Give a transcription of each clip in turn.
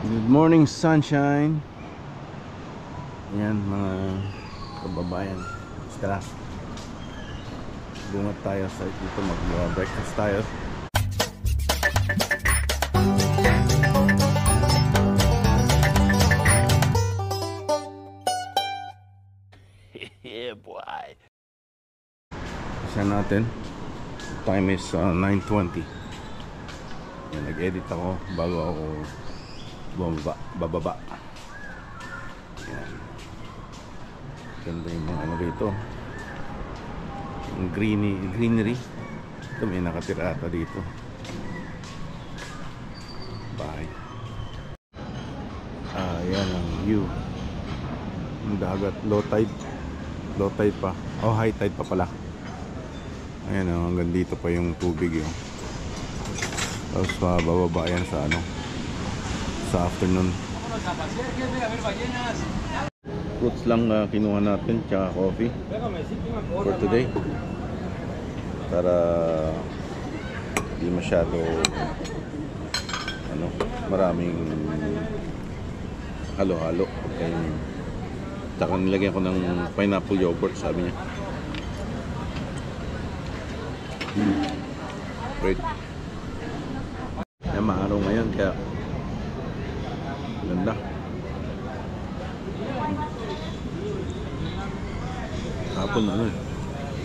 Good morning, sunshine. Yan mga kababayan. Basta bungat tayo sa dito, mag-breakfast tayo. Yeah, boy. Isa natin. Time is 9:20. Yan, nag-edit ako bago ako bababa. Yan. Ganda yung mga ano rito. Yung greenery. Ito may nakatira ata dito. Bahay. Yan ang view. Yung dagat, low tide. Low tide pa. Oh, high tide pa pala. Ayan o, hanggang dito pa yung tubig yun. Tapos bababa yan sa ano, sa afternoon. Fruits lang kinuha natin, tsaka coffee for today, para di masyado ano, maraming halo-halo. Tsaka nilagyan ko ng pineapple yogurt, sabi niya. Great. Yan, maaraw ngayon kaya ganda. Hapon ano,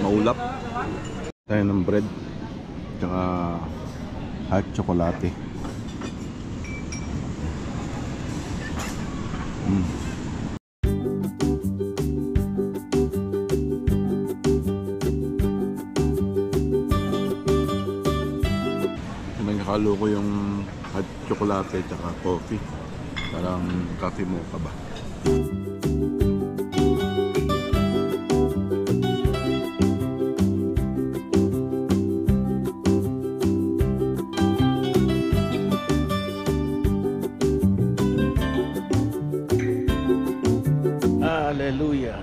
maulap tayo ng bread tsaka hot chocolate. Nagkakalo ko yung hot chocolate tsaka coffee. Parang coffee mocha ba? Hallelujah!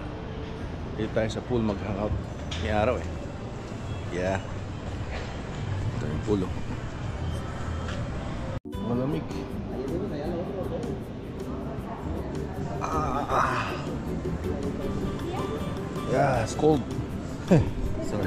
Dito tayo sa pool mag-hangout. May araw eh. Yeah. Ito yung pool oh. Malamig. Yeah, it's cold. Sorry.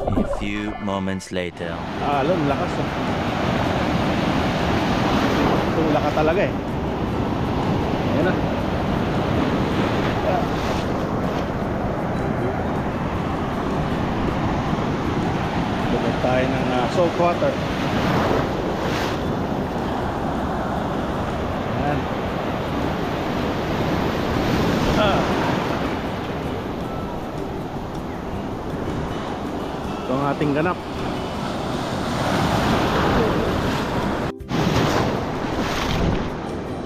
A few moments later. Alam, lakas oh. Tula ka talaga eh. Ayan na. Bukod tayo ng salt water. Ayan. Ito ang ating ganap.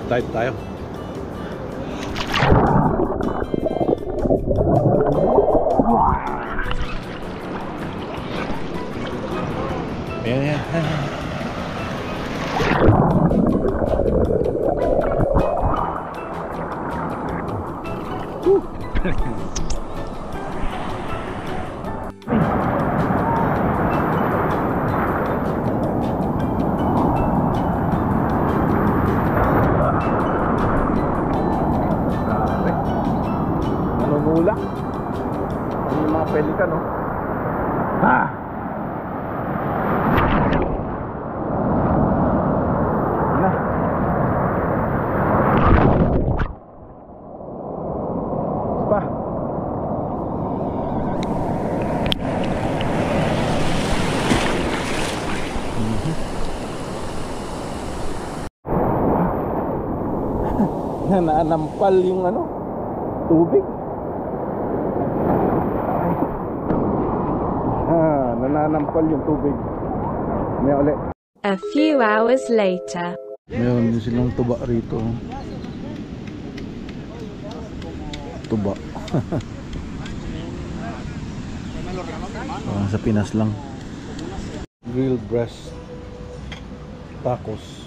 Dive tayo. Ayan. Nanunulak. Ano yung mga pelikan no? Naanampal yung ano, tubig. nananampal yung tubig. May ulit. A few hours later. Meron din silang tuba rito. Tuba. Sa Pinas lang. Grilled breast tacos.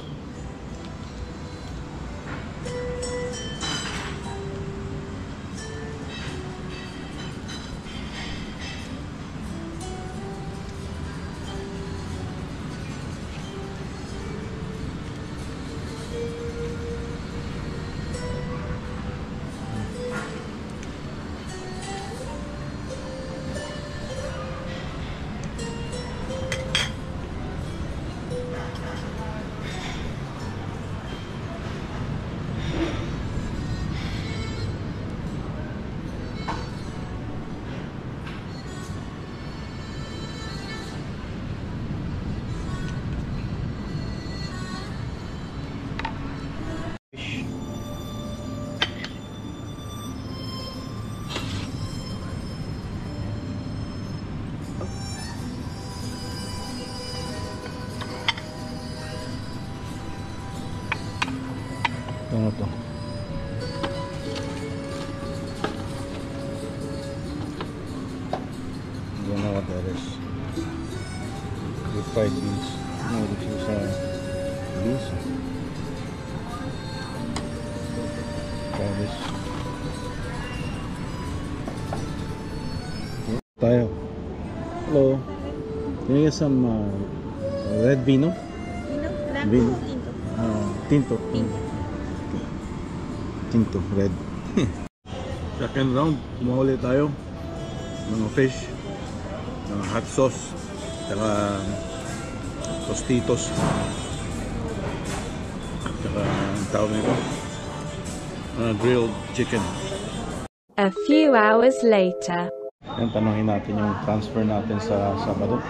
Ano to? I don't know what that is. Refried beans. No, this is beans. Try this. Tayo. Hello. Can you get some red vino? Vino. Tinto. Tinto, red. Second round, kumahuli tayo mga fish, mga hot sauce, saka tostitos, saka ang tawag nito, grilled chicken. A few hours later. Yan, tanongin natin yung transfer natin sa Sabado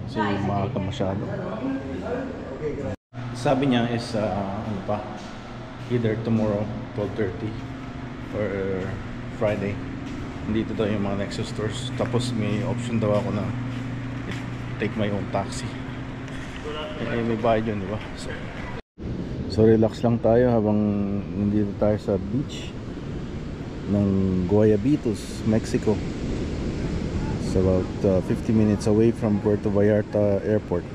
kasi maaga masyado. Sabi niya is ano pa, either tomorrow 12:30 or Friday. Dito daw yung mga Nexus stores. Tapos may option daw ako na take my own taxi. May bayad yun, di ba? So relax lang tayo habang nandito tayo sa beach ng Guayabitos, Mexico. It's about 50 minutes away from Puerto Vallarta Airport.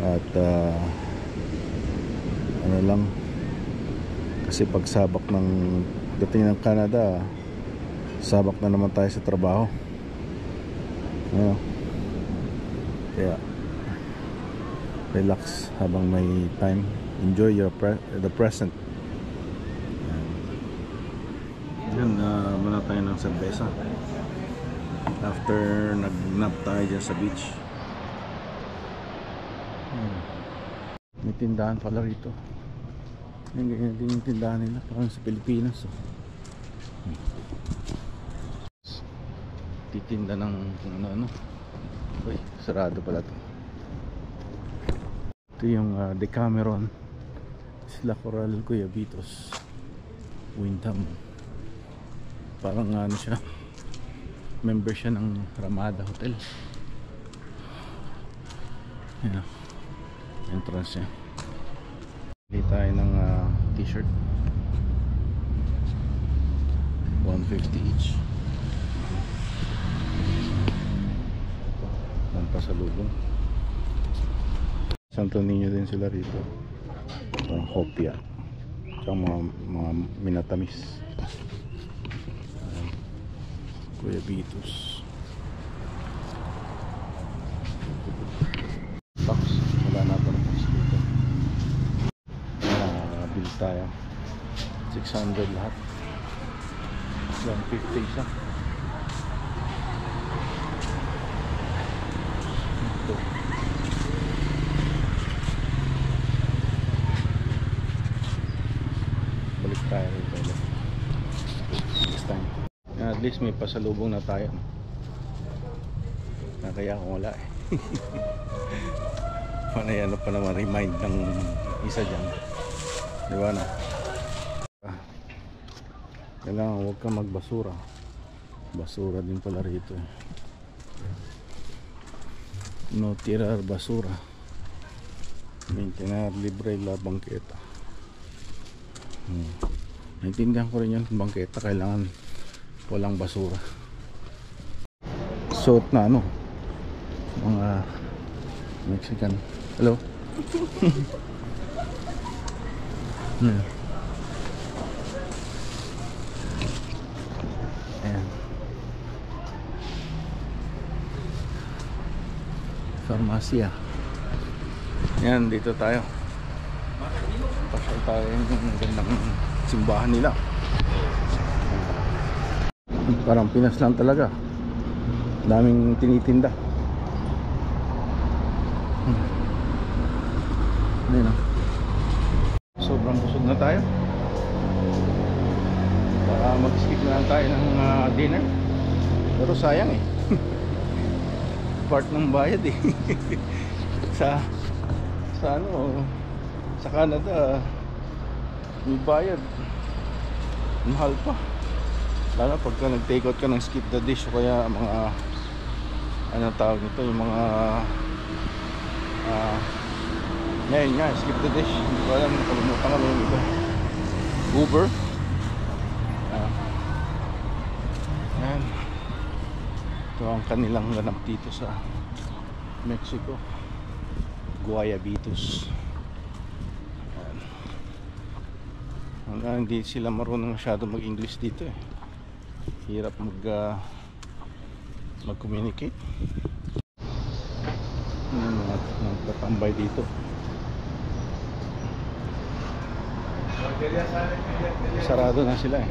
At ano lang, kasi pag sabak ng dating ng Canada, sabak na naman tayo sa trabaho. Kaya relax habang may time. Enjoy the present. Yan, muna tayo ng serbesa after nag-nap tayo dyan sa beach. May tindahan pala rito. Yung ganyan din yung tindahan nila, parang sa Pilipinas. Titinda ng kung ano-ano. Uy, sarado pala to. Ito yung Decameron, Isla Coral, Guayabitos, Windham. Parang ano siya, member siya ng Ramada Hotel. Yan, entrance niya. Bili tayo ng t-shirt, 150 each. Pasalubong. Santo Niño din sila rito. Parang hopia. Tsaka mga minatamis. Guayabitos. Box. Wala na ito ng box dito. Bili tayo. 600 lahat. 150 isa. Balik tayo rito next time. At least may pasalubong na tayo. Kaya kung wala panay ano pa naman, remind ng isa dyan, di ba na? Kailangan huwag kang magbasura Basura din pala rito eh. No tirar basura. Maintenance libre la bangketa. Naintindihan ko rin yun, bangketa kailangan walang basura. Suot na ano, mga Mexican. Hello. Ayan. Farmasya. Ayan, dito tayo. Pasyal tayo yung gandang simbahan nila. Parang Pinas lang talaga. Daming tinitinda. Ayan o. Sobrang busog na tayo. Baka mag-skip na lang tayo ng dinner. Pero sayang eh. Part ng bayad eh. sa ano, sa Canada may bayad. Mahal pa. Lalo pagka nag-take out ka ng skip the dish o kaya mga ano tawag nito, yung mga ngayon nga, skip the dish. Hindi ko alam, nakalimutan kami yung iba. Uber. Ayan. Ito ang kanilang ganap dito sa Mexico. Guayabitos. Hindi sila marunong masyado mag-English dito eh. Hirap mag-communicate. Nagtatambay dito. Sarado na sila eh.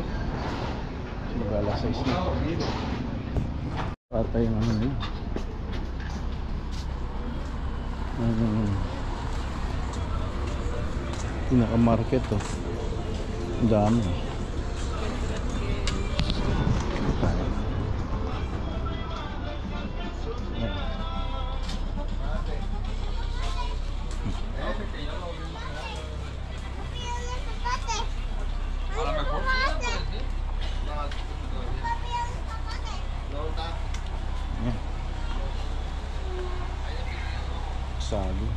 Sigala sa isla. Patay yung ano yun. Pinaka-market to. Ang dami. Sali.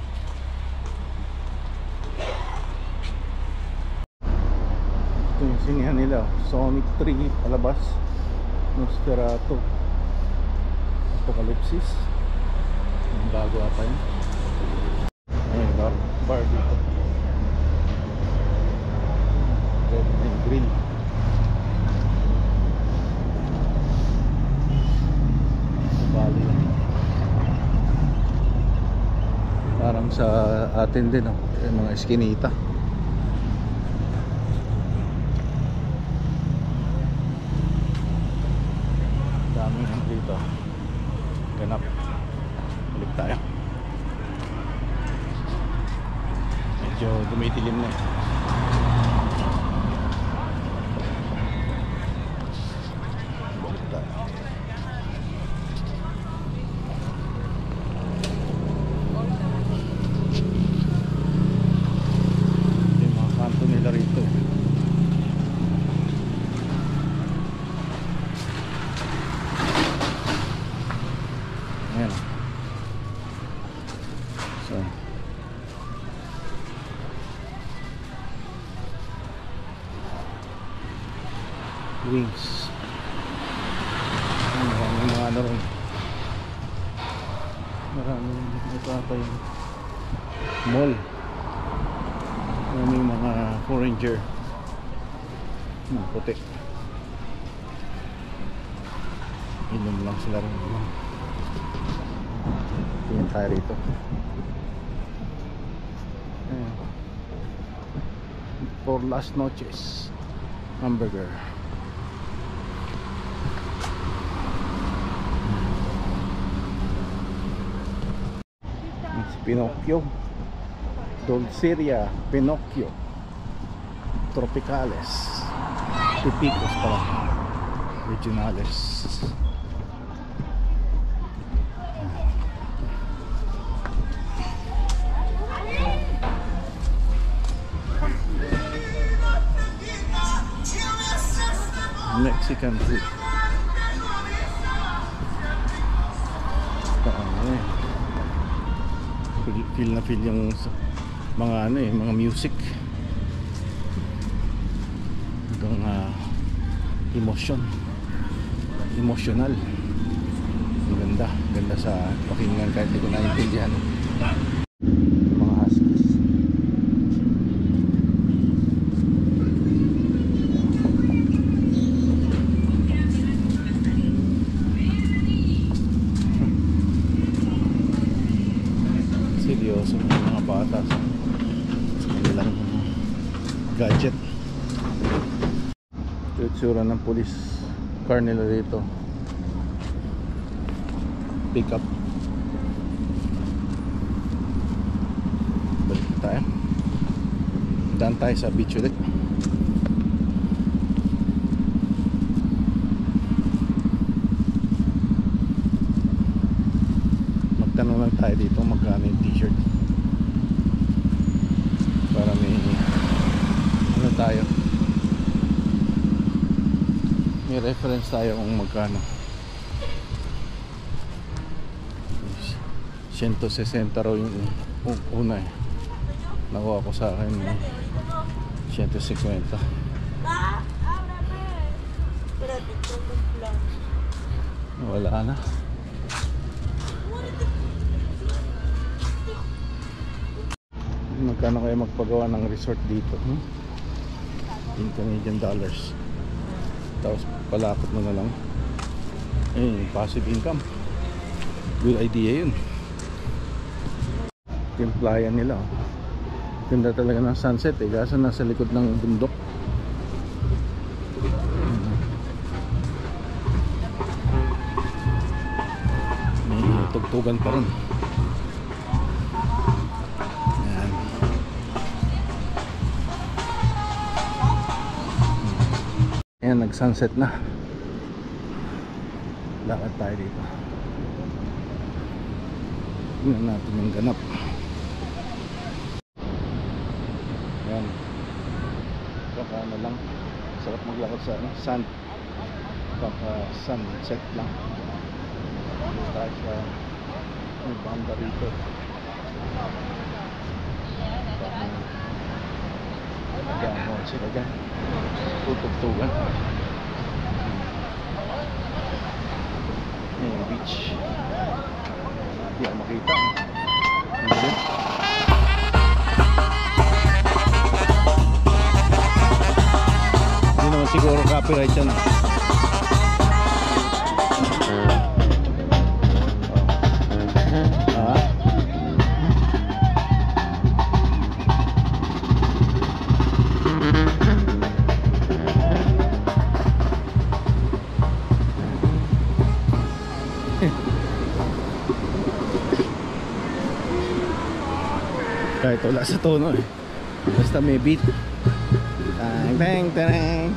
Ito yung sinihan nila, Sonic 3 palabas, Nosferatu, Apocalypse. Ang bago ata yun. Ayun, bar dito. Red and green. Bali. Parang sa atin din yung mga eskinita. Daming ano dito. Ganap. Balik tayo. Medyo dumitilim na eh. Balik tayo. Nila rito. Ayan. So wings. Maraming mga ano rin. Maraming ito ata yung mall. Maraming mga foreigner na puti. Inom lang sila rin. Tingin tayo rito. Ayan. For last noches hamburger. It's Pinocchio. Dulceria Pinocchio Tropicales Pipicos pala Regionales. Mexican food. Ayan. Feel na feel yung mga ano eh, mga music. Itong emotional. Ang ganda sa pakinggan kahit hindi ko naintindihan. Mga huskies. Seryoso mga bata sa kanilang gadget. Ito yung tsura ng police car nila dito. Pick up. Balik tayo. Daan tayo sa beach ulit. Magtanong lang tayo dito magkano yung t-shirt para may ano tayo, may reference tayo kung magkano. 160 raw yung una eh. Nakuha ko sa akin 150. Wala na. Magkano kaya magpagawa ng resort dito? In Canadian dollars. Tapos palakot mo na lang. Passive income. Good idea yun. Yung playa nila, ganda talaga ng sunset eh, kaso nasa likod ng bundok. May tugtugan pa rin. Ayan. Ayan, nag sunset na. Lakad tayo dito. Tingnan natin yung ganap. Ayan. Kaka ano lang, sarap maglakad sa sand. Kaka sunset lang. Dito tayo sa may banda rito. Nag-aamon sila dyan. Tutugtugan. Ayan yung beach. Hindi ako makita. Hindi naman siguro copyright yan. Kahit wala sa tono eh, basta may beat. Tang tang tang.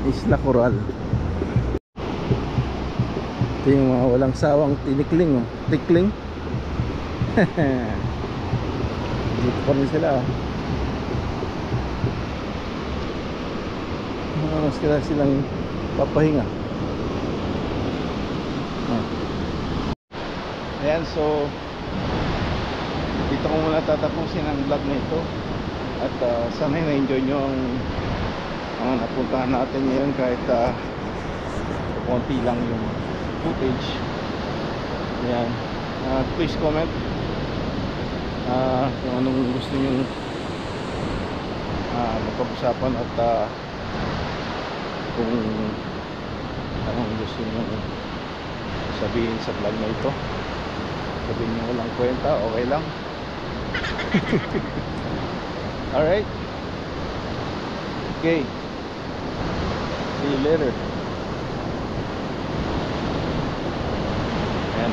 Isla Coral. Ito yung mga walang sawang tinikling, tikling. Dito pa rin sila. Mas kaya silang papahinga. Ayan, so dito ko muna tatapusin ang vlog na ito. At sana na-enjoy nyo ang napuntahan natin ngayon, kahit konti lang yung footage. Ayan, please comment kung anong gusto nyo mapag-usapan, at kung anong gusto nyo sabihin sa vlog na ito. Sabihin nyo walang kwenta, okay lang. Alright, okay, see you later. Ayan.